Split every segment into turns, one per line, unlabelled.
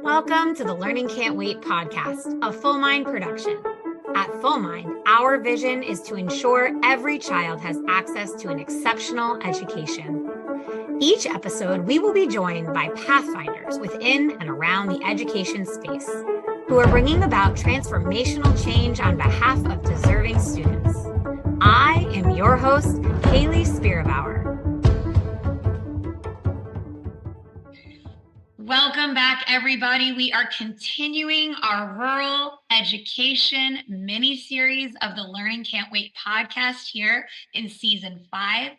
Welcome to the Learning Can't Wait podcast, a Full Mind production. At Full Mind, our vision is to ensure every child has access to an exceptional education. Each episode, we will be joined by pathfinders within and around the education space who are bringing about transformational change on behalf of deserving students. I am your host, Hayley Spira-Bauer. Welcome back, everybody. We are continuing our rural education mini-series of the Learning Can't Wait podcast here in season 5.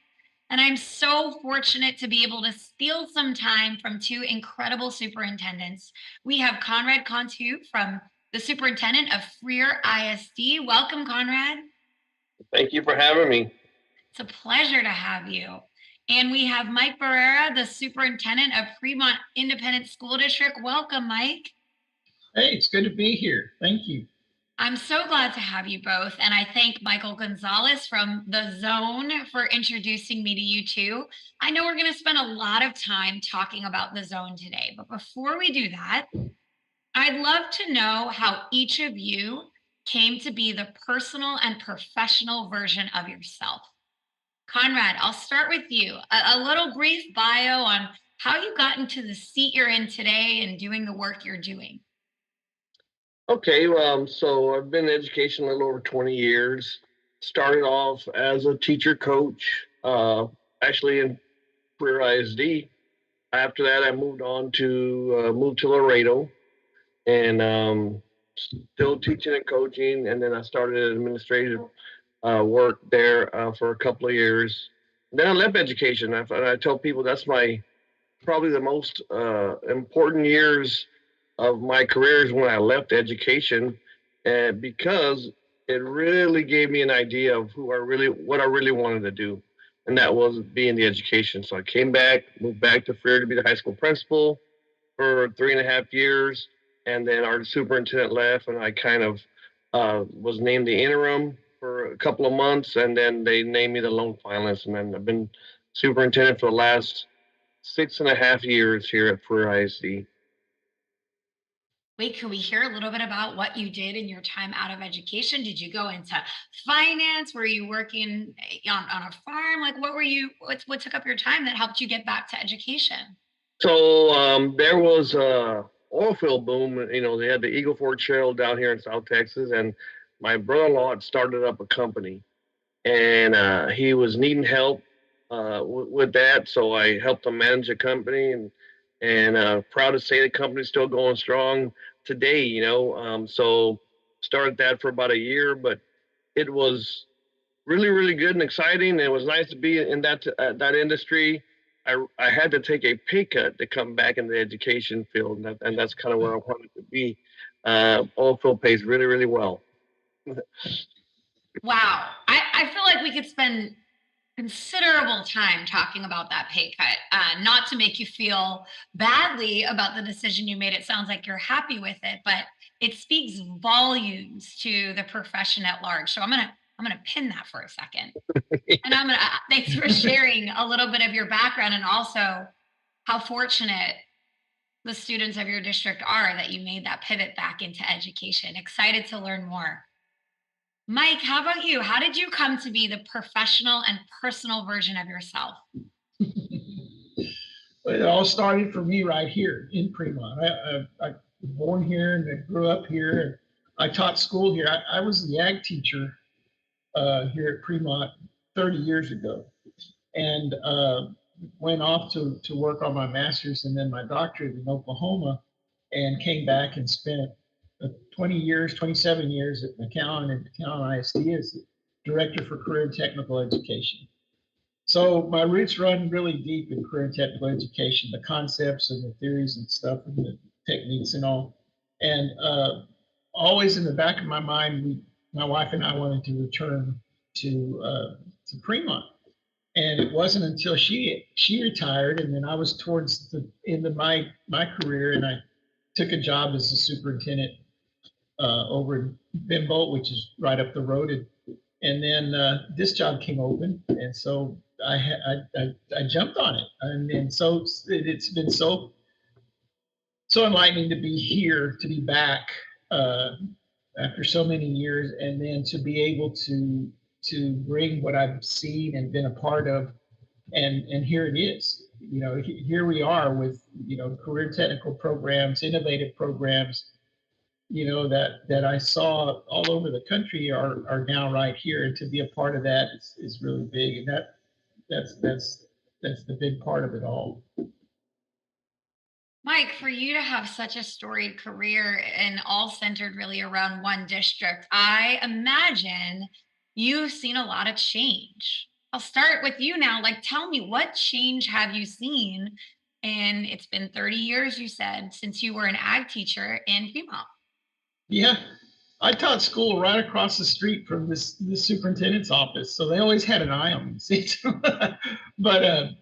And I'm so fortunate to be able to steal some time from two incredible superintendents. We have Conrad Cantu from the Superintendent of Freer ISD. Welcome, Conrad.
Thank you for having me.
It's a pleasure to have you. And we have Mike Barrera, the Superintendent of Premont Independent School District. Welcome, Mike.
Hey, it's good to be here. Thank you.
I'm so glad to have you both. And I thank Michael Gonzalez from The Zone for introducing me to you two. I know we're going to spend a lot of time talking about The Zone today, but before we do that, I'd love to know how each of you came to be the personal and professional version of yourself. Conrad, I'll start with you. A little brief bio on how you got into the seat you're in today and doing the work you're doing.
Okay, so I've been in education a little over 20 years. Started off as a teacher coach, actually in Freer ISD. After that, I moved on to Laredo, and still teaching and coaching. And then I started administrative work there for a couple of years. Then I left education. I tell people that's probably the most important years of my career is when I left education, and because it really gave me an idea of what I really wanted to do, and that was be in the education. So I came back, moved back to Freer to be the high school principal for 3.5 years, and then our superintendent left, and I kind of was named the interim for a couple of months, and then they named me the lone finalist, and then I've been superintendent for the last 6.5 years here at Freer ISD.
Wait, can we hear a little bit about what you did in your time out of education? Did you go into finance? Were you working on a farm? Like, what took up your time that helped you get back to education?
So there was a oil field boom. You know, they had the Eagle Ford Shale down here in South Texas, and my brother-in-law had started up a company, and he was needing help with that. So I helped him manage a company, and proud to say the company's still going strong today, you know. So started that for about a year, but it was really, really good and exciting. It was nice to be in that industry. I had to take a pay cut to come back in the education field, and that's kind of where I wanted to be. Oil field pays really, really well.
Wow. I feel like we could spend considerable time talking about that pay cut, not to make you feel badly about the decision you made. It sounds like you're happy with it, but it speaks volumes to the profession at large. So I'm gonna pin that for a second. And thanks for sharing a little bit of your background and also how fortunate the students of your district are that you made that pivot back into education. Excited to learn more. Mike, how about you? How did you come to be the professional and personal version of yourself?
Well, it all started for me right here in Premont. I was born here and I grew up here. I taught school here. I was the ag teacher here at Premont 30 years ago, and went off to work on my master's and then my doctorate in Oklahoma, and came back and spent 27 years at McAllen and McAllen ISD as the Director for Career and Technical Education. So my roots run really deep in career and technical education, the concepts and the theories and stuff and the techniques and all. And always in the back of my mind, my wife and I wanted to return to Premont. And it wasn't until she retired, and then I was towards the end of my career, and I took a job as a superintendent over in Bimbo, which is right up the road, and then this job came open, and so I jumped on it, and so it's been so so enlightening to be here, to be back after so many years, and then to be able to bring what I've seen and been a part of, and here it is. Here we are with career technical programs, innovative programs, that I saw all over the country are now right here, and to be a part of that is really big, and that's the big part of it all.
Mike, for you to have such a storied career and all centered really around one district, I imagine you've seen a lot of change. I'll start with you now. Like, tell me, what change have you seen? And it's been 30 years, you said, since you were an ag teacher in Fremont.
Yeah, I taught school right across the street from this superintendent's office, so they always had an eye on me. See, but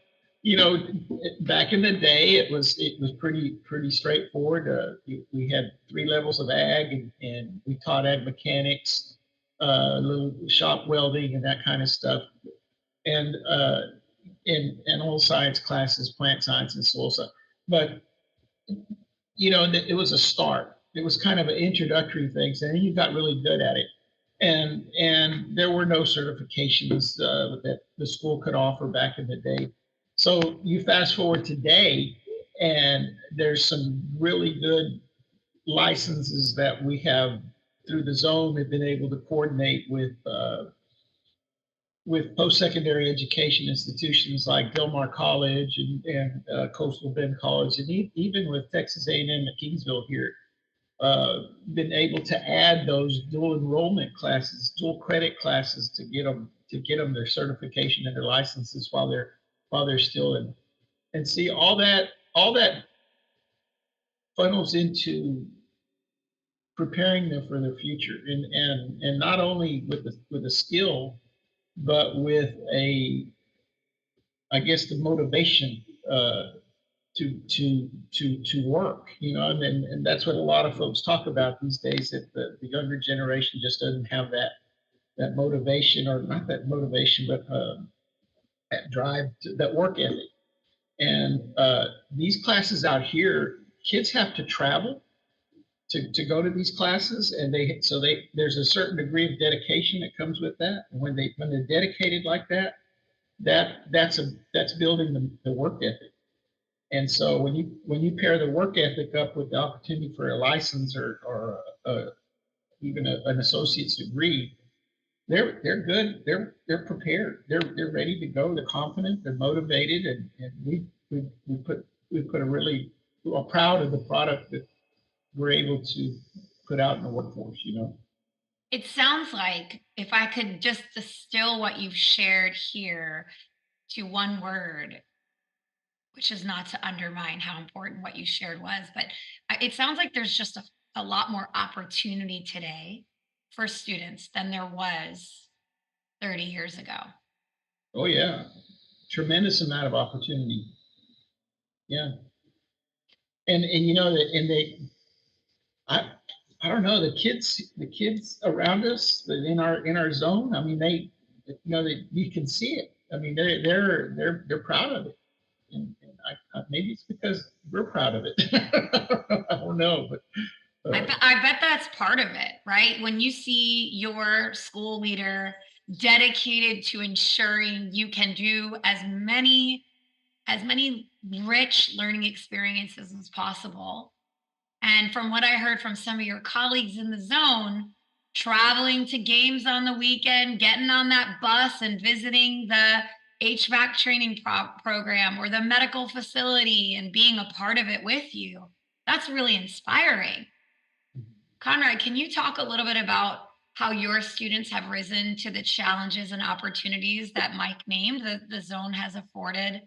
back in the day, it was pretty straightforward. We had 3 levels of ag, and we taught ag mechanics, a little shop welding, and that kind of stuff, and all science classes, plant science and soil science. But it was a start. It was kind of an introductory thing, and then you got really good at it. And there were no certifications that the school could offer back in the day. So you fast forward today, and there's some really good licenses that we have through the zone. We've been able to coordinate with post-secondary education institutions like Del Mar College and Coastal Bend College, and even with Texas A&M at Kingsville here, been able to add those dual enrollment classes, dual credit classes to get them their certification and their licenses while they're still in. And see, all that funnels into preparing them for their future, and not only with a skill, but with the motivation to work, and that's what a lot of folks talk about these days, that the younger generation just doesn't have that motivation, or not that motivation, but that drive, that work ethic. And these classes out here, kids have to travel to go to these classes, and there's a certain degree of dedication that comes with that. And when they're dedicated like that, that's building the work ethic. And so when you pair the work ethic up with the opportunity for a license or even an associate's degree, they're good. They're prepared. They're ready to go. They're confident. They're motivated, and we put a really, we're proud of the product that we're able to put out in the workforce.
It sounds like, if I could just distill what you've shared here to one word, which is not to undermine how important what you shared was, but it sounds like there's just a lot more opportunity today for students than there was 30 years ago.
Oh yeah, tremendous amount of opportunity. Yeah, and I don't know, the kids around us in our zone. I mean, they you can see it. I mean, they're proud of it. And maybe it's because we're proud of it. I don't know, but
I bet that's part of it, right? When you see your school leader dedicated to ensuring you can do as many rich learning experiences as possible. And from what I heard from some of your colleagues in the zone, traveling to games on the weekend, getting on that bus and visiting the HVAC training program or the medical facility and being a part of it with you, that's really inspiring. Conrad, can you talk a little bit about how your students have risen to the challenges and opportunities that Mike named, that the zone has afforded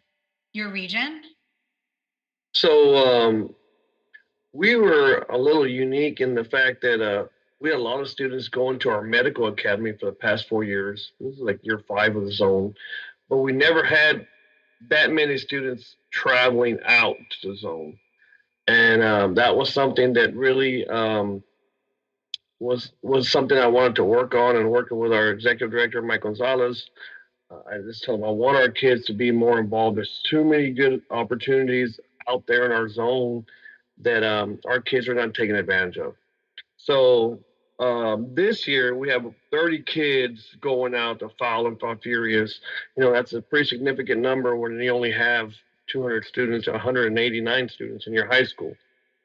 your region?
So we were a little unique in the fact that we had a lot of students going to our medical academy for the past 4 years. This is like year 5 of the zone, but we never had that many students traveling out to the zone. And that was something that really was something I wanted to work on, and working with our executive director, Mike Gonzalez. I just told him I want our kids to be more involved. There's too many good opportunities out there in our zone that our kids are not taking advantage of. So this year we have 30 kids going out to Foul and Furious. That's a pretty significant number when you only have 200 students, 189 students in your high school.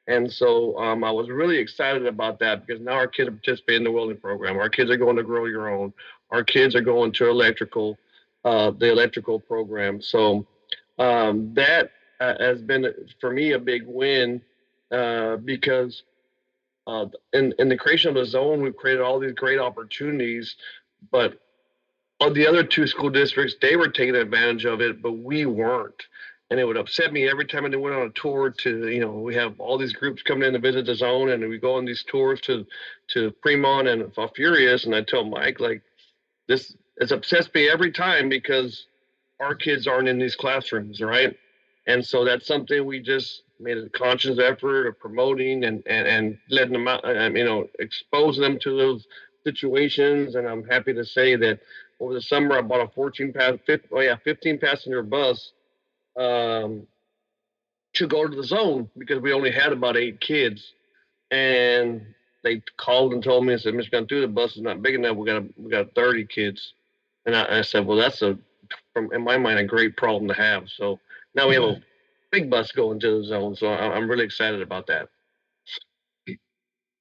And so I was really excited about that because now our kids are participating in the welding program. Our kids are going to Grow Your Own. Our kids are going to the electrical program. So that has been for me a big win because in the creation of the zone, we've created all these great opportunities, but on the other two school districts, they were taking advantage of it, but we weren't. And it would upset me every time I went on a tour we have all these groups coming in to visit the zone, and we go on these tours to Premont and Furious, and I tell Mike, like, this, it upsets me every time because our kids aren't in these classrooms, right? And so that's something we just made a conscious effort of promoting and letting them out, exposing them to those situations. And I'm happy to say that over the summer, I bought a 15 passenger bus to go to the zone because we only had about 8 kids. And they called and told me, and said, Mr. Cantu, the bus is not big enough. We got 30 kids. And I said, well, that's in my mind, a great problem to have. So now we have a big bus going to the zone. So I'm really excited about that.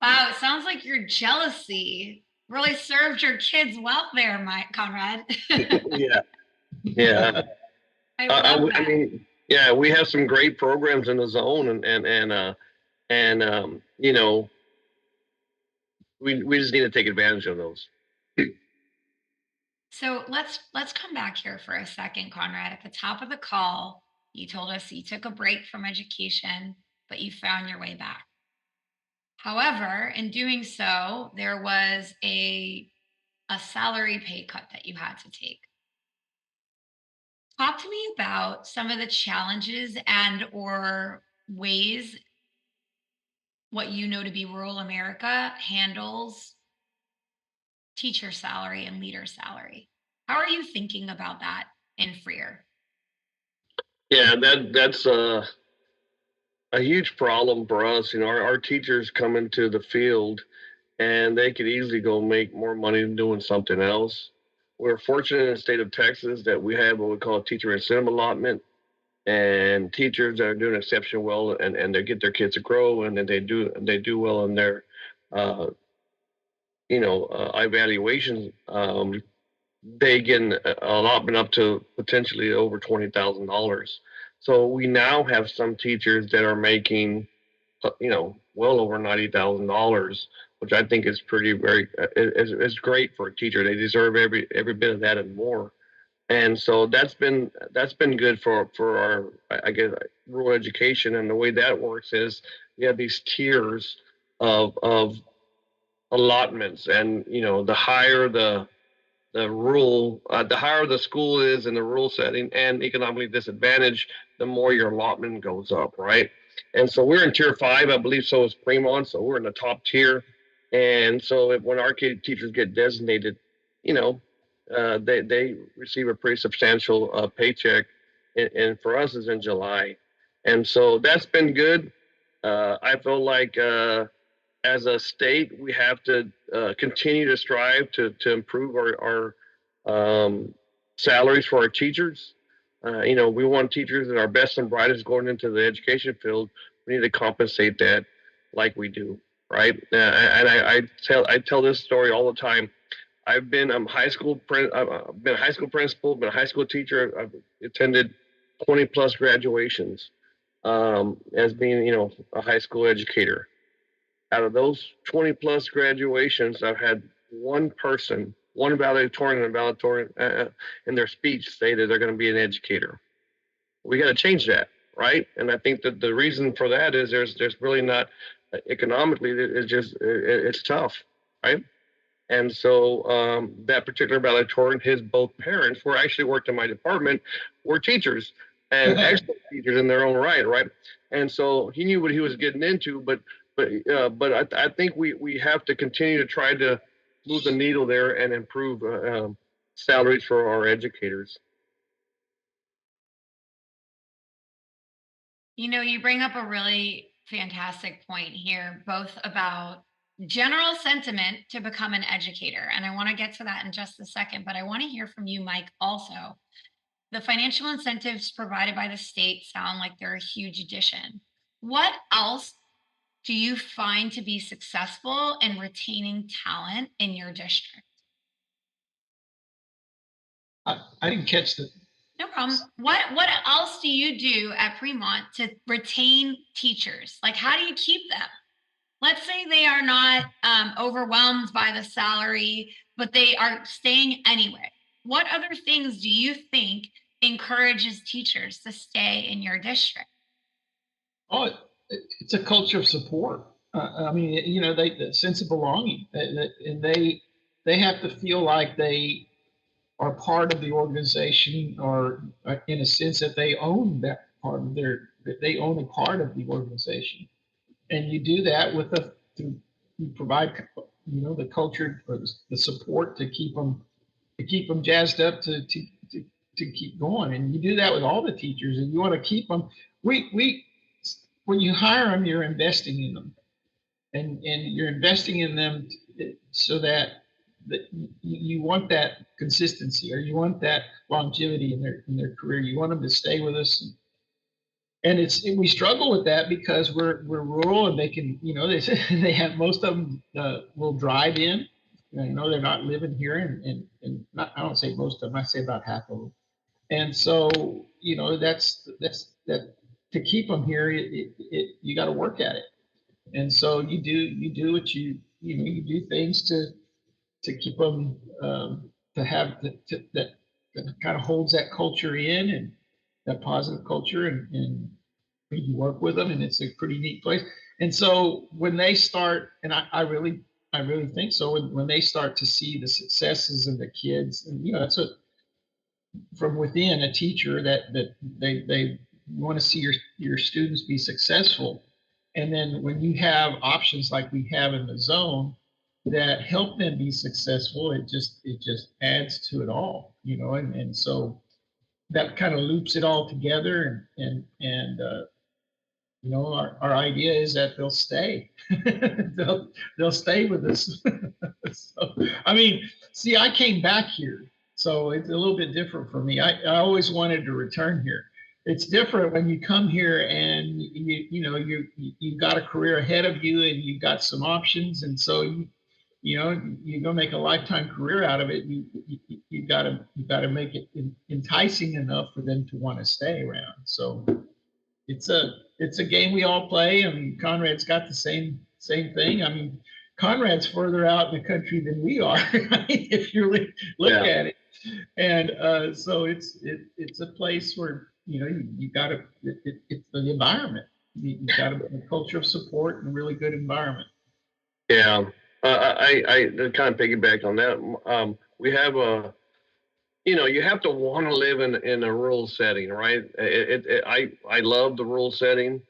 Wow, it sounds like your jealousy really served your kids well there, Mike Conrad.
Yeah.
I love that.
I mean, yeah, we have some great programs in the zone, and we just need to take advantage of those.
So let's come back here for a second, Conrad. At the top of the call, you told us you took a break from education, but you found your way back. However, in doing so, there was a salary pay cut that you had to take. Talk to me about some of the challenges and or ways what you know to be rural America handles teacher salary and leader salary. How are you thinking about that in Freer?
Yeah, that's a huge problem for us. Our teachers come into the field and they could easily go make more money doing something else. We're fortunate in the state of Texas that we have what we call a teacher incentive allotment, and teachers that are doing exceptionally well and they get their kids to grow and then they do well in their evaluations. They get an allotment up to potentially over $20,000. So we now have some teachers that are making, well over $90,000, which I think is is great for a teacher. They deserve every bit of that and more. And so that's been good for our, I guess, rural education. And the way that works is you have these tiers of allotments, and the higher the higher the school is in the rural setting and economically disadvantaged, the more your allotment goes up, right? And so we're in tier 5, I believe. So is Premont, so we're in the top tier. And so when our teachers get designated, they receive a pretty substantial paycheck, and for us is in July. And so that's been good. I feel like as a state, we have to continue to strive to improve our salaries for our teachers. We want teachers that are best and brightest going into the education field. We need to compensate that like we do, right? And I tell this story all the time. I've been I've been a high school principal, been a high school teacher. I've attended 20 plus graduations as being a high school educator. Out of those 20 plus graduations, I've had one valedictorian in their speech say that they're going to be an educator. We got to change that, right? And I think that the reason for that is there's really not economically. It's tough, right? And so that particular valedictorian, his both parents were actually worked in my department, were teachers and excellent teachers in their own right? And so he knew what he was getting into, but I think we have to continue to try to move the needle there and improve salaries for our educators.
You bring up a really fantastic point here, both about general sentiment to become an educator. And I want to get to that in just a second, but I want to hear from you, Mike, also. The financial incentives provided by the state sound like they're a huge addition. What else do you find to be successful in retaining talent in your district?
I didn't catch the.
No problem. What else do you do at Premont to retain teachers? Like, how do you keep them? Let's say they are not overwhelmed by the salary, but they are staying anyway. What other things do you think encourages teachers to stay in your district?
Oh, it's a culture of support. I mean, the sense of belonging, and they have to feel like they are part of the organization, or in a sense that they own that part of that they own a part of the organization. And you do that with you provide, the culture or the support to keep them jazzed up to keep going. And you do that with all the teachers, and you want to keep them. We when you hire them, you're investing in them, and you're investing in them so that you want that consistency, or you want that longevity in their career. You want them to stay with us. And we struggle with that because we're rural, and they can, they have, most of them will drive in. They're not living here, and not, I don't say most of them, I say about half of them. And so, that's that to keep them here. You got to work at it. And so you do what you do things to keep them, to have that kind of holds that culture in, and that positive culture, and you work with them, and it's a pretty neat place. And so when they start, and I really think so, when they start to see the successes of the kids, and that's what, from within a teacher, that they want to see your students be successful. And then when you have options like we have in the zone that help them be successful, it just adds to it all, and so that kind of loops it all together. And our idea is that they'll stay. they'll stay with us. So, I mean, see, I came back here, so it's a little bit different for me. I always wanted to return here. It's different when you come here and you've got a career ahead of you, and you've got some options, and so you're gonna make a lifetime career out of it. You gotta make it enticing enough for them to want to stay around. So it's a game we all play. I mean, Conrad's got the same thing. I mean, Conrad's further out in the country than we are, right? If you look at it. And so it's a place where you got to, it's the environment. You got a culture of support and a really good environment.
Yeah, I kind of piggyback on that. We have you have to want to live in a rural setting, right? I love the rural setting,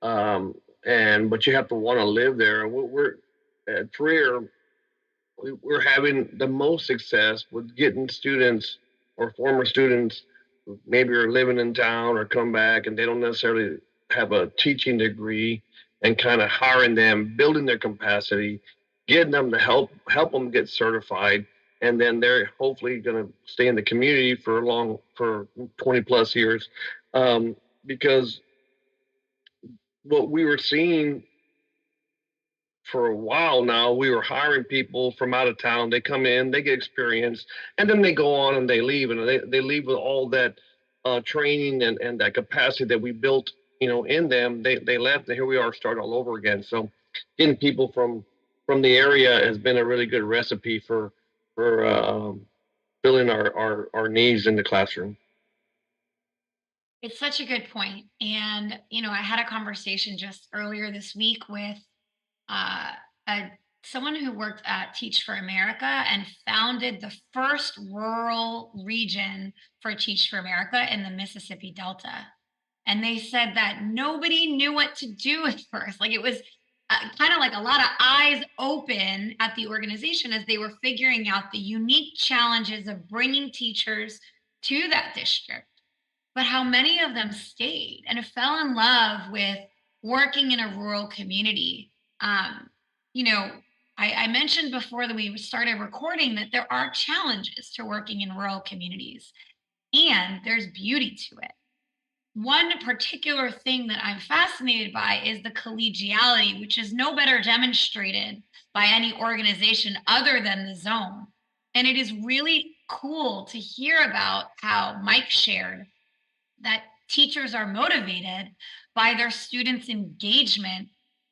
but you have to want to live there. We're at Freer, we're having the most success with getting students or former students, maybe are living in town or come back, and they don't necessarily have a teaching degree, and kind of hiring them, building their capacity, getting them to help them get certified. And then they're hopefully going to stay in the community for 20 plus years, because what we were seeing for a while now, we were hiring people from out of town. They come in, they get experience, and then they go on and they leave, and they leave with all that training and that capacity that we built, in them. They left, and here we are, starting all over again. So getting people from the area has been a really good recipe for filling our needs in the classroom.
It's such a good point. And, I had a conversation just earlier this week with uh, someone who worked at Teach for America and founded the first rural region for Teach for America in the Mississippi Delta. And they said that nobody knew what to do at first. Like, it was kind of like a lot of eyes open at the organization as they were figuring out the unique challenges of bringing teachers to that district. But how many of them stayed and fell in love with working in a rural community. You know, I mentioned before that we started recording that there are challenges to working in rural communities, and there's beauty to it. One particular thing that I'm fascinated by is the collegiality, which is no better demonstrated by any organization other than the zone. And it is really cool to hear about how Mike shared that teachers are motivated by their students' engagement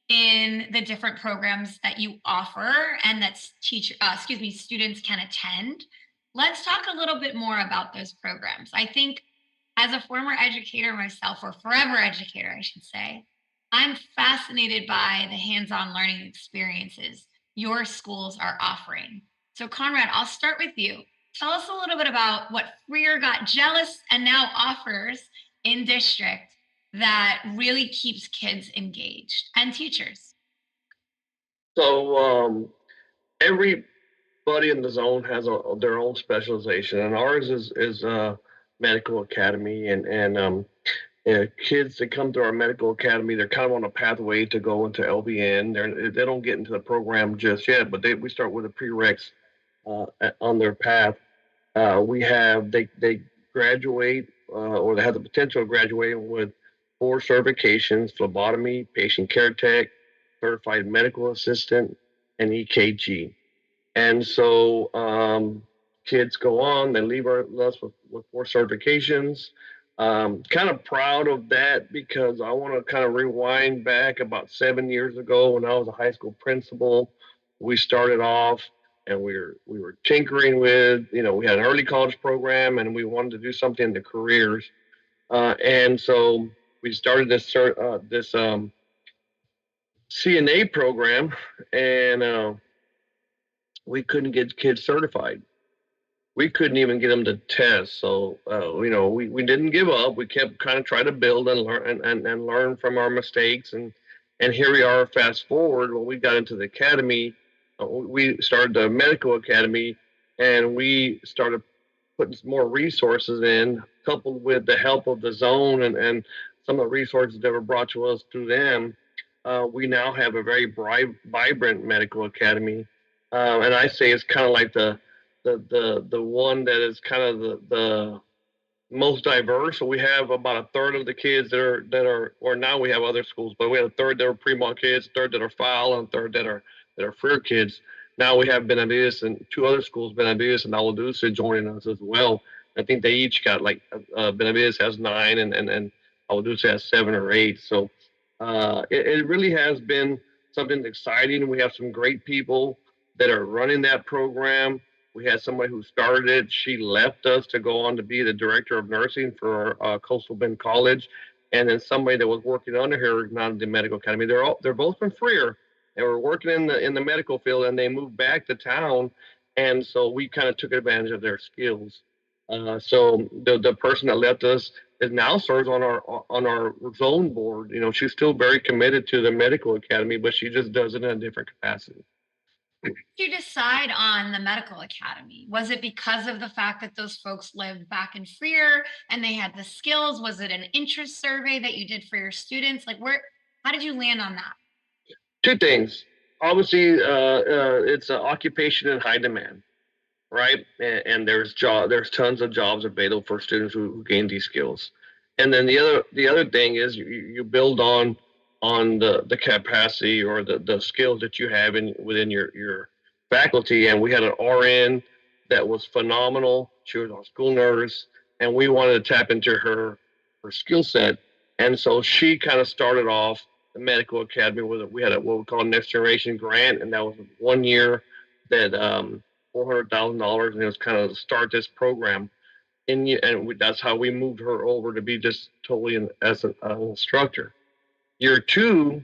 in the different programs that you offer and that students can attend. Let's talk a little bit more about those programs. I think as a former educator myself, or forever educator, I should say, I'm fascinated by the hands-on learning experiences your schools are offering. So Conrad, I'll start with you. Tell us a little bit about what Freer got jealous and now offers in district that really keeps kids engaged and teachers.
So everybody in the zone has their own specialization, and ours is medical academy, and kids that come through our medical academy, they're kind of on a pathway to go into LVN. They don't get into the program just yet, but we start with a prereqs on their path. They graduate or they have the potential of graduating with 4 certifications: phlebotomy, patient care tech, certified medical assistant, and EKG. And so kids go on, they leave us with 4 certifications. Kind of proud of that, because I want to kind of rewind back about 7 years ago when I was a high school principal. We started off and we were tinkering with, we had an early college program and we wanted to do something in the careers. And so we started this CNA program, and we couldn't get kids certified. We couldn't even get them to test. So, we didn't give up. We kept kind of trying to build and learn and learn from our mistakes. And here we are, fast forward, when we got into the academy, we started the medical academy, and we started putting some more resources in, coupled with the help of the zone and some of the resources that were brought to us through them. We now have a very vibrant medical academy. And I say it's kind of like the one that is kind of the most diverse. So we have about a third of the kids that are, or now we have other schools, but we have a third that are Premont kids, a third that are File, and a third that are Freer kids. Now we have Benavides and 2 other schools, Benavides and Aladusa, joining us as well. I think they each got Benavides has 9 and Aladusa has 7 or 8. So it really has been something exciting. We have some great people that are running that program. We had somebody who started it. She left us to go on to be the director of nursing for Coastal Bend College. And then somebody that was working under her, not the medical academy. They're both from Freer. They were working in the medical field, and they moved back to town. And so we kind of took advantage of their skills. So the person that left us now serves on our zone board. She's still very committed to the medical academy, but she just does it in a different capacity.
Did you decide on the medical academy? Was it because of the fact that those folks lived back in Freer and they had the skills? Was it an interest survey that you did for your students? How did you land on that?
2 things. Obviously, it's an occupation in high demand, right? And there's tons of jobs available for students who gain these skills. And then the other thing is you build on the capacity or the skills that you have within your faculty. And we had an RN that was phenomenal. She was our school nurse, and we wanted to tap into her skill set. And so she kind of started off the medical academy we had what we call Next Generation Grant, and that was 1 year that $400,000, and it was kind of to start this program. And that's how we moved her over to be just totally as an instructor. Year 2,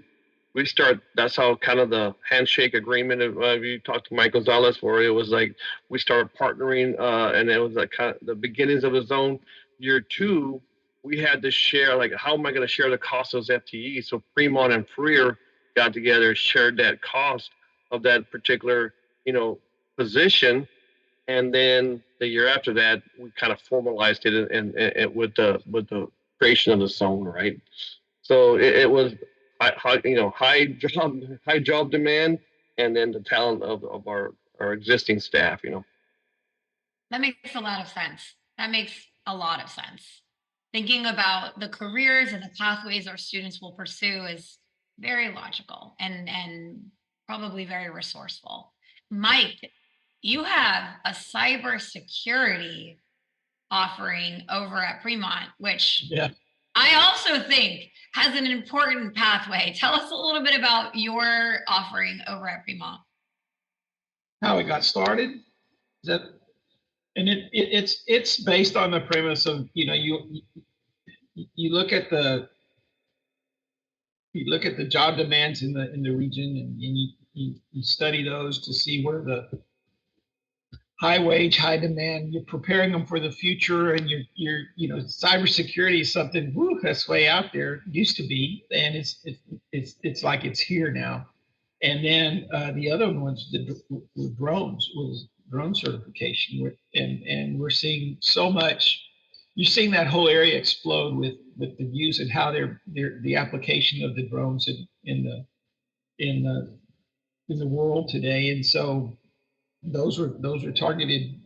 that's how kind of the handshake agreement of you talked to Mike Gonzalez, where it was like we started partnering, and it was like kind of the beginnings of the zone. Year 2, we had to share, how am I going to share the cost of those FTEs? So Premont and Freer got together and shared that cost of that particular, position. And then the year after that, we kind of formalized it and with the creation of the zone, right? So it was high job demand, and then the talent of our existing staff.
That makes a lot of sense. That makes a lot of sense. Thinking about the careers and the pathways our students will pursue is very logical and probably very resourceful. Mike, you have a cybersecurity offering over at Premont, which
Yeah.
I also think has an important pathway. Tell us a little bit about your offering over at Premont.
How it got started? Is that, and it's based on the premise of, you look at the job demands in the region, and you study those to see where the high wage, high demand, you're preparing them for the future, and cybersecurity is something, that's way out there. It used to be, and it's like it's here now. And then the other ones, the drones, was drone certification, and we're seeing so much. You're seeing that whole area explode with the use and how the application of the drones in the world today. And so those are targeted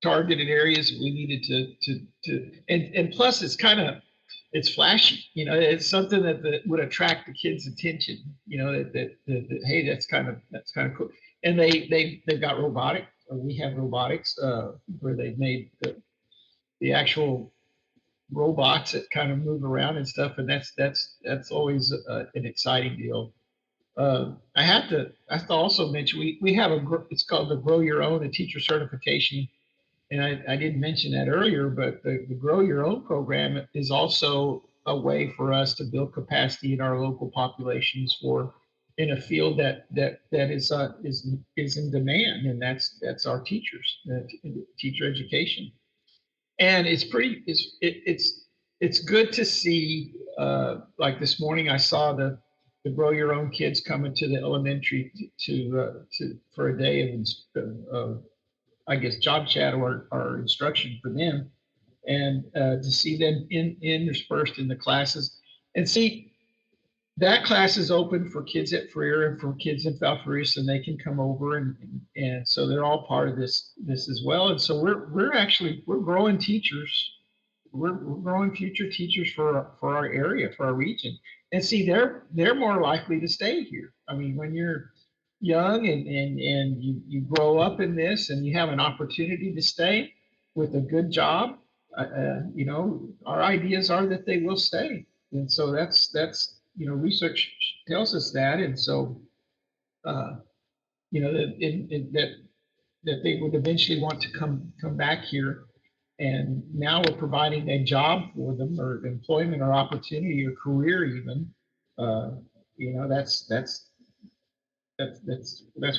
areas that we needed to and plus it's flashy, it's something that would attract the kids' attention, that hey, that's kind of cool. And they've got robotics. We have robotics where they've made the actual robots that kind of move around and stuff, and that's always an exciting deal. I have to also mention we have it's called the Grow Your Own, a teacher certification, and I didn't mention that earlier, but the Grow Your Own program is also a way for us to build capacity in our local populations in a field that is in demand, and that's our teachers, teacher education. And it's good to see, like this morning I saw the Grow Your Own kids coming to the elementary for a day of I guess job chat or instruction for them, and to see them interspersed in the classes, and see that class is open for kids at Freer and for kids in Falfurrias, and they can come over, and so they're all part of this as well. And so we're growing teachers. We're growing future teachers for our area, for our region. And see, they're more likely to stay here. I mean, when you're young and you grow up in this and you have an opportunity to stay with a good job, our ideas are that they will stay. And so that's research tells us that. And so, that they would eventually want to come back here. And now we're providing a job for them, or employment, or opportunity, or career even. That's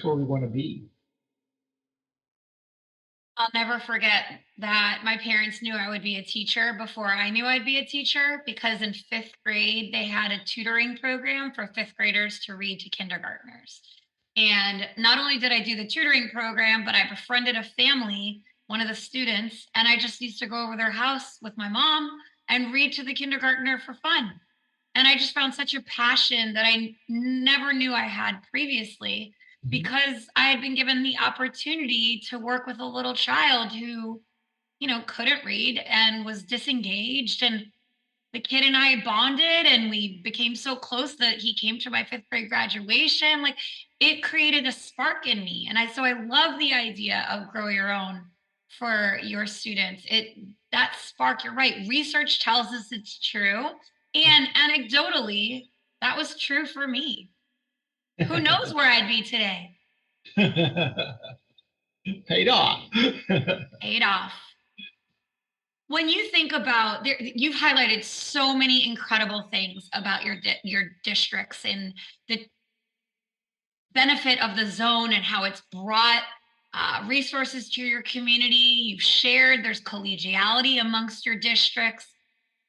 where we want to be.
I'll never forget that my parents knew I would be a teacher before I knew I'd be a teacher, because in 5th grade, they had a tutoring program for 5th graders to read to kindergartners. And not only did I do the tutoring program, but I befriended a family, one of the students, and I just used to go over their house with my mom and read to the kindergartner for fun. And I just found such a passion that I never knew I had previously, because I had been given the opportunity to work with a little child who, couldn't read and was disengaged. And the kid and I bonded, and we became so close that he came to my 5th grade graduation. Like, it created a spark in me. And so I love the idea of Grow Your Own for your students. That spark, you're right. Research tells us it's true. And anecdotally, that was true for me. Who knows where I'd be today?
Paid off.
Paid off. When you think about, you've highlighted so many incredible things about your districts and the benefit of the zone and how it's brought resources to your community. You've shared there's collegiality amongst your districts.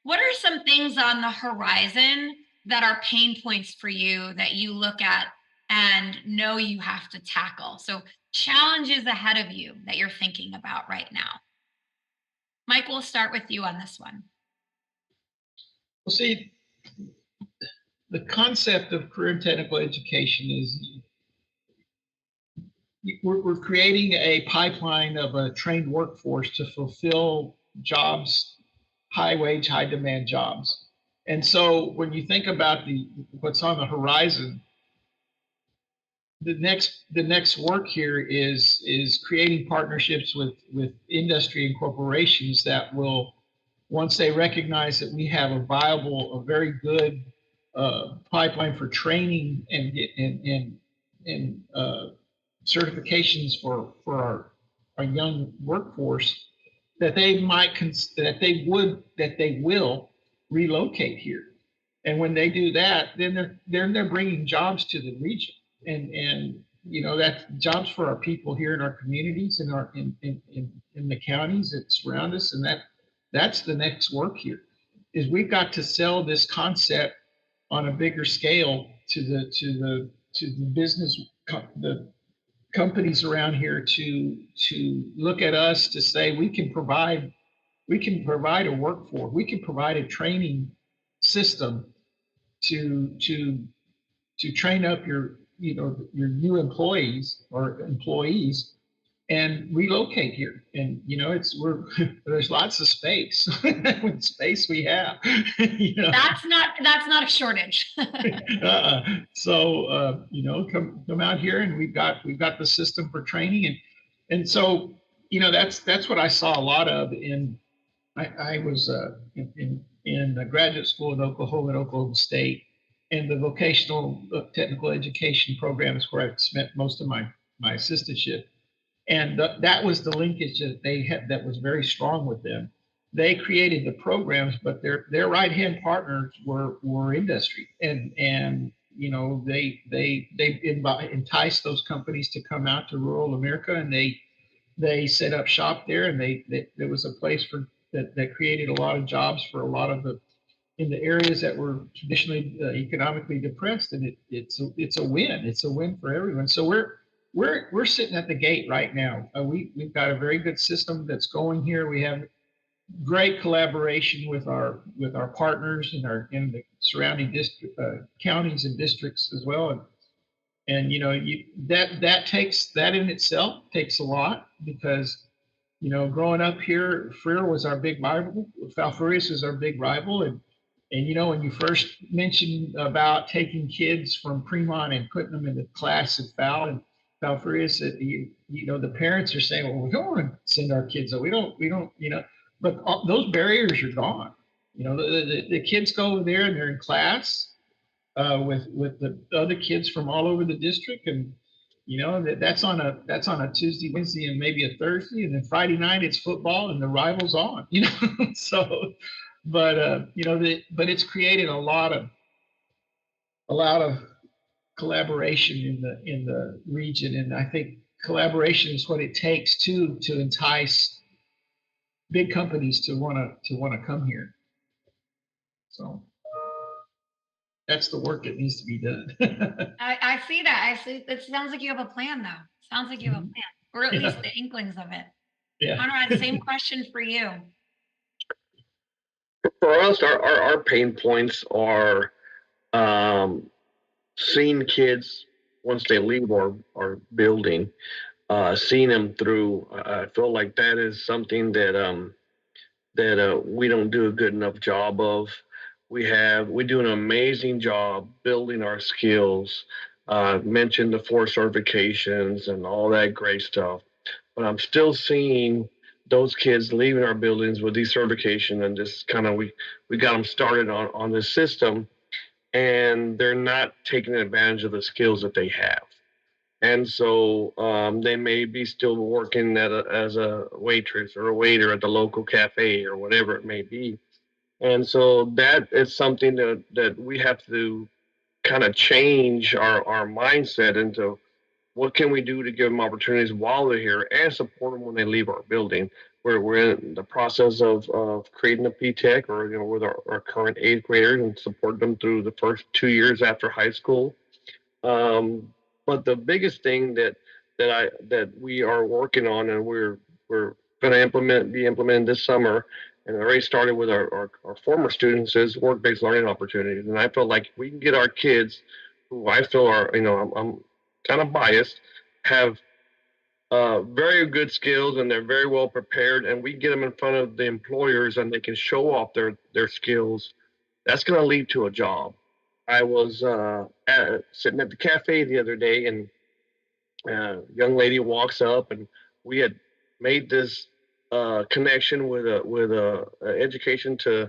What are some things on the horizon that are pain points for you that you look at and know you have to tackle? So challenges ahead of you that you're thinking about right now. Mike, we'll start with you on this one.
Well, see, the concept of career and technical education is we're creating a pipeline of a trained workforce to fulfill jobs, high wage, high demand jobs. And so when you think about what's on the horizon, the next work here is creating partnerships with industry and corporations that will, once they recognize that we have a very good pipeline for training and certifications for our young workforce, that they will relocate here. And when they do that, then they're bringing jobs to the region, and that's jobs for our people here in our communities and in the counties that surround us. And that's the next work here, is we've got to sell this concept on a bigger scale to the business, the companies around here, to look at us to say we can provide a workforce, we can provide a training system to train up your new employees and relocate here. And there's lots of space with space we have.
That's not a shortage.
So come out here, and we've got the system for training, and so that's what I saw a lot of I was in graduate school in Oklahoma State, and the vocational technical education program is where I spent most of my assistantship. And that was the linkage that they had that was very strong with them. They created the programs, but their right-hand partners were industry, and they enticed those companies to come out to rural America, and they set up shop there, and there was a place that created a lot of jobs for a lot of in the areas that were traditionally economically depressed, and it's a win. It's a win for everyone. So we're sitting at the gate right now. We've got a very good system that's going here. We have great collaboration with our partners in the surrounding counties and districts as well. And that in itself takes a lot, because growing up here, Freer was our big rival. Falfurrias is our big rival, and when you first mentioned about taking kids from Premont and putting them in the class at Falfurrias, the parents are saying, well, we don't want to send our kids. We don't, but those barriers are gone. The kids go over there and they're in class with the other kids from all over the district, and that's on a Tuesday, Wednesday, and maybe a Thursday, and then Friday night it's football and the rival's on. So, but but it's created a lot of collaboration in the region, and I think collaboration is what it takes to entice big companies to want to come here. So that's the work that needs to be done.
I see that. I see. It sounds like you have a plan, though. Sounds like you have a plan, or at least the inklings of it.
Yeah.
Conrad, same question for you.
For us, our pain points are seeing kids once they leave our building, seeing them through. I feel like that is something that we don't do a good enough job of. We do an amazing job building our skills. Mentioned the 4 certifications and all that great stuff, but I'm still seeing those kids leaving our buildings with these certifications, and just kind of we got them started on this system, and they're not taking advantage of the skills that they have. And so they may be still working as a waitress or a waiter at the local cafe or whatever it may be. And so that is something that we have to kind of change our mindset into. What can we do to give them opportunities while they're here, and support them when they leave our building? We're in the process of creating a P-Tech, or with our current 8th graders, and support them through the first 2 years after high school. But the biggest thing that we are working on, and we're going to be implementing this summer, and it already started with our former students, is work-based learning opportunities. And I feel like we can get our kids, who I feel are, I'm kind of biased, have very good skills and they're very well prepared, and we get them in front of the employers and they can show off their skills. That's going to lead to a job. I was sitting at the cafe the other day, and a young lady walks up, and we had made this connection with a education to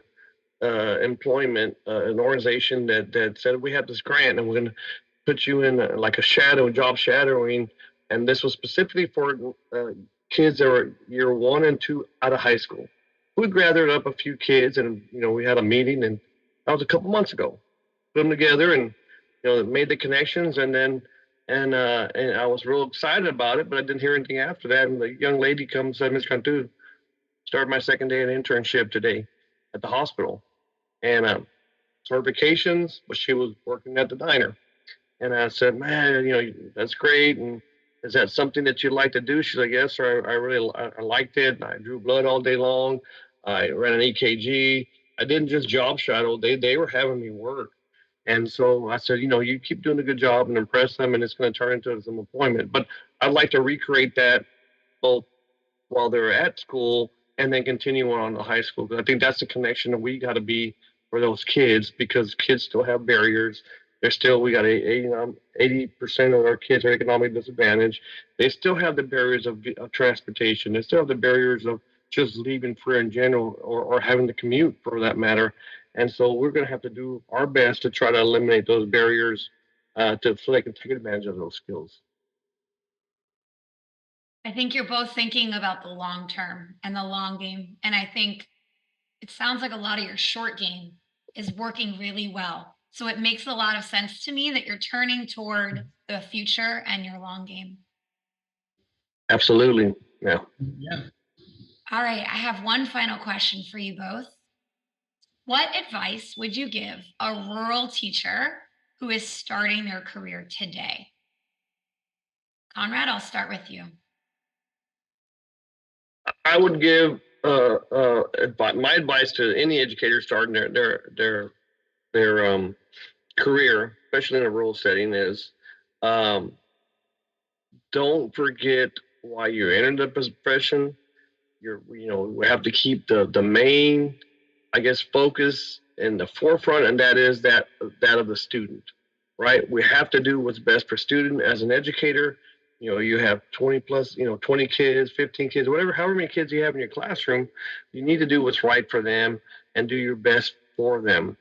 employment, an organization that said we have this grant and we're going to put you in like a job shadowing, and this was specifically for kids that were year 1 and 2 out of high school. We gathered up a few kids, and we had a meeting, and that was a couple months ago. Put them together, and made the connections, and then and I was real excited about it, but I didn't hear anything after that. And the young lady comes, said, "Ms. Cantu, started my second day of internship today at the hospital, and her vacations, but she was working at the diner." And I said, "Man, that's great. And is that something that you'd like to do?" She's like, "Yes, sir. I liked it. I drew blood all day long. I ran an EKG. I didn't just job shadow. They were having me work." And so I said, "You keep doing a good job and impress them, and it's going to turn into some employment. But I'd like to recreate that both while they're at school and then continue on to high school. Because I think that's the connection that we got to be for those kids, because kids still have barriers. We got 80% of our kids are economically disadvantaged. They still have the barriers of transportation. They still have the barriers of just leaving Freer in general, or having to commute for that matter. And so we're going to have to do our best to try to eliminate those barriers so they can take advantage of those skills."
I think you're both thinking about the long term and the long game. And I think it sounds like a lot of your short game is working really well. So it makes a lot of sense to me that you're turning toward the future and your long game.
Absolutely. Yeah.
Yeah.
All right. I have one final question for you both. What advice would you give a rural teacher who is starting their career today? Conrad, I'll start with you.
I would give my advice to any educator starting their career, especially in a rural setting, is don't forget why you entered the profession. We have to keep the main, I guess, focus in the forefront, and that is that of the student, right? We have to do what's best for student. As an educator, you have 20 plus, 20 kids, 15 kids, however many kids you have in your classroom, you need to do what's right for them and do your best for them.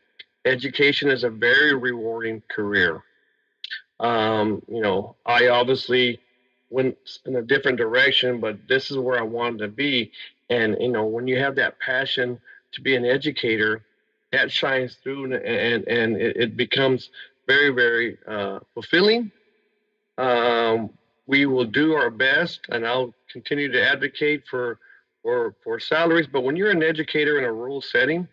Education is a very rewarding career. I obviously went in a different direction, but this is where I wanted to be. And, when you have that passion to be an educator, that shines through, and it becomes very, very fulfilling. We will do our best, and I'll continue to advocate for salaries. But when you're an educator in a rural setting,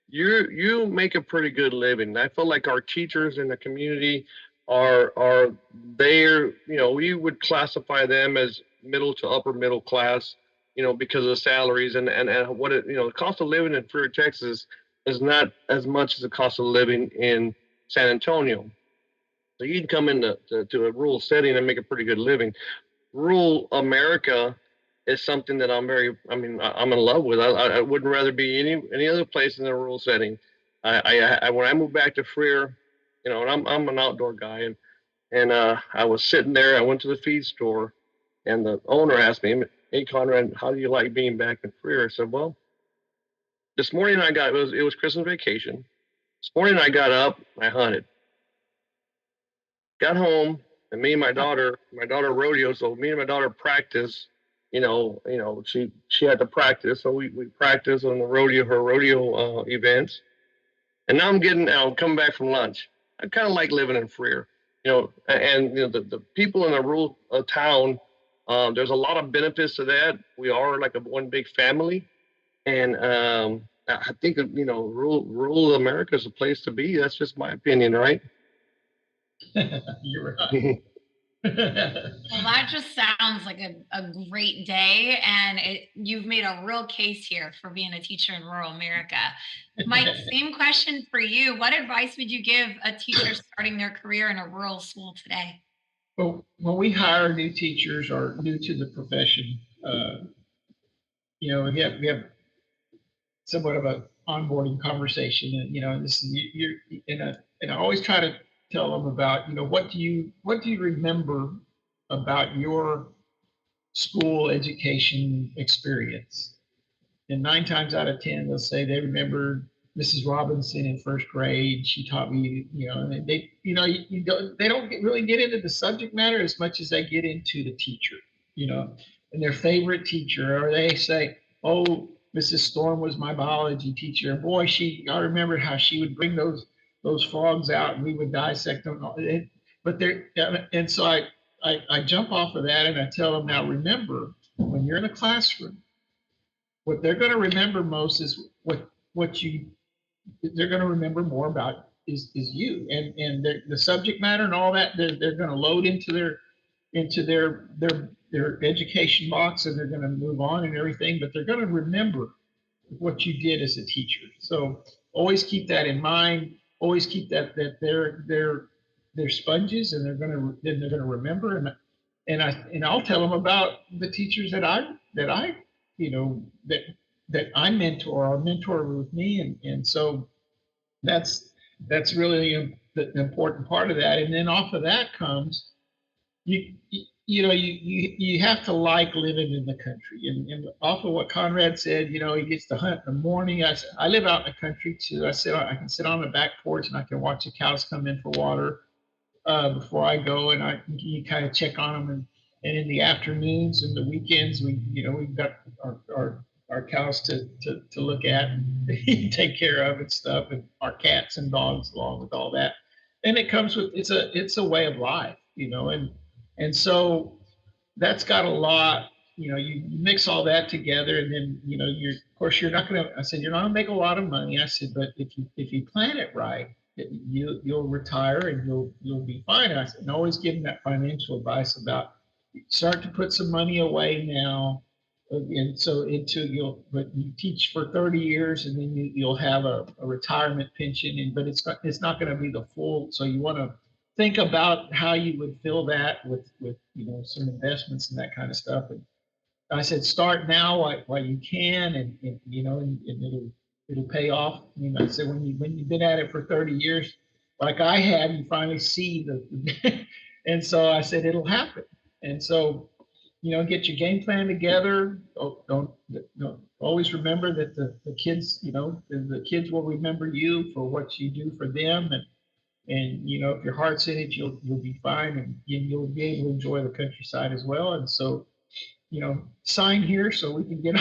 you make a pretty good living. I feel like our teachers in the community are there. We would classify them as middle to upper middle class, because of the salaries and what the cost of living in Freer, Texas is not as much as the cost of living in San Antonio. So you can come into to a rural setting and make a pretty good living. Rural America is something that I'm in love with. I wouldn't rather be any other place in a rural setting. I when I moved back to Freer, and I'm an outdoor guy, and I was sitting there. I went to the feed store, and the owner asked me, "Hey, Conrad, how do you like being back in Freer?" I said, "Well, this morning it was Christmas vacation. This morning I got up, I hunted, got home, and me and my daughter rodeo. So me and my daughter practiced. She had to practice, so we practiced on her rodeo events. And now I'm coming back from lunch. I kind of like living in Freer, and the people in a rural town. There's a lot of benefits to that. We are like one big family, and I think rural America is a place to be. That's just my opinion, right?
You're right.
Well, that just sounds like a great day, and you've made a real case here for being a teacher in rural America. Mike, same question for you. What advice would you give a teacher starting their career in a rural school today?
Well, when we hire new teachers or new to the profession, we have somewhat of an onboarding conversation, and this is and I always try to tell them about, what do you remember about your school education experience? And 9 times out of 10, they'll say they remember Mrs. Robinson in first grade. She taught me, and they don't really get into the subject matter as much as they get into the teacher, and their favorite teacher, or they say, oh, Mrs. Storm was my biology teacher. Boy, I remember how she would bring those frogs out and we would dissect them. And so I jump off of that and I tell them, now remember, when you're in a classroom, what they're going to remember most is they're going to remember more about is you and the subject matter and all that. They're going to load into their education box, and they're going to move on and everything, but they're going to remember what you did as a teacher. So always keep that in mind. Always keep that they're sponges, and they're going to remember. And I'll tell them about the teachers that I mentor or mentor with me, and so that's really the important part of that. And then off of that comes you have to like living in the country, and off of what Conrad said, he gets to hunt in the morning. I live out in the country too. I can sit on the back porch and I can watch the cows come in for water before I go, and you kind of check on them, and in the afternoons and the weekends we've got our cows to look at and take care of and stuff, and our cats and dogs along with all that. And it comes with it's a way of life, and so that's got a lot, you mix all that together, and then, you're not going to, I said, you're not going to make a lot of money. I said, but if you plan it right, you'll retire and you'll be fine. And I said, and always give them that financial advice about start to put some money away now. And so but you teach for 30 years and then you'll have a retirement pension, but it's not going to be the full. So you want to think about how you would fill that with some investments and that kind of stuff. And I said, start now while you can, and it'll pay off. I said, when you've been at it for 30 years, like I have, you finally see and so I said, it'll happen. And so, get your game plan together. Don't always remember that the kids, the kids will remember you for what you do for them. And if your heart's in it, you'll be fine, and you'll be able to enjoy the countryside as well. And so, sign here so we can get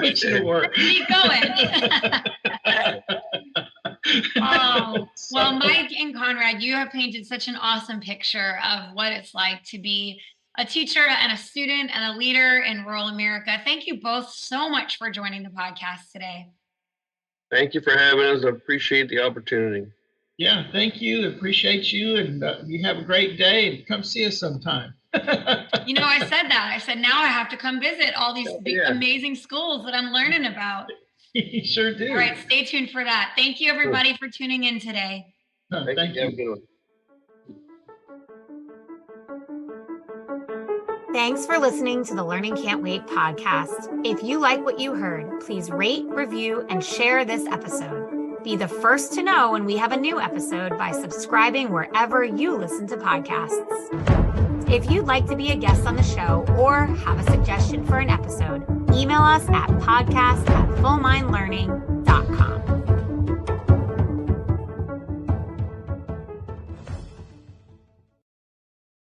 put you to work.
Keep going. Oh, well, Mike and Conrad, you have painted such an awesome picture of what it's like to be a teacher and a student and a leader in rural America. Thank you both so much for joining the podcast today.
Thank you for having us. I appreciate the opportunity.
Yeah, thank you. Appreciate you. And you have a great day, and come see us sometime.
I said that. I said, now I have to come visit all these amazing schools that I'm learning about.
You sure do.
All right, stay tuned for that. Thank you, everybody, for tuning in today.
Thank you.
Have a good one.
Thanks for listening to the Learning Can't Wait podcast. If you like what you heard, please rate, review, and share this episode. Be the first to know when we have a new episode by subscribing wherever you listen to podcasts. If you'd like to be a guest on the show or have a suggestion for an episode, email us at podcast@fullmindlearning.com.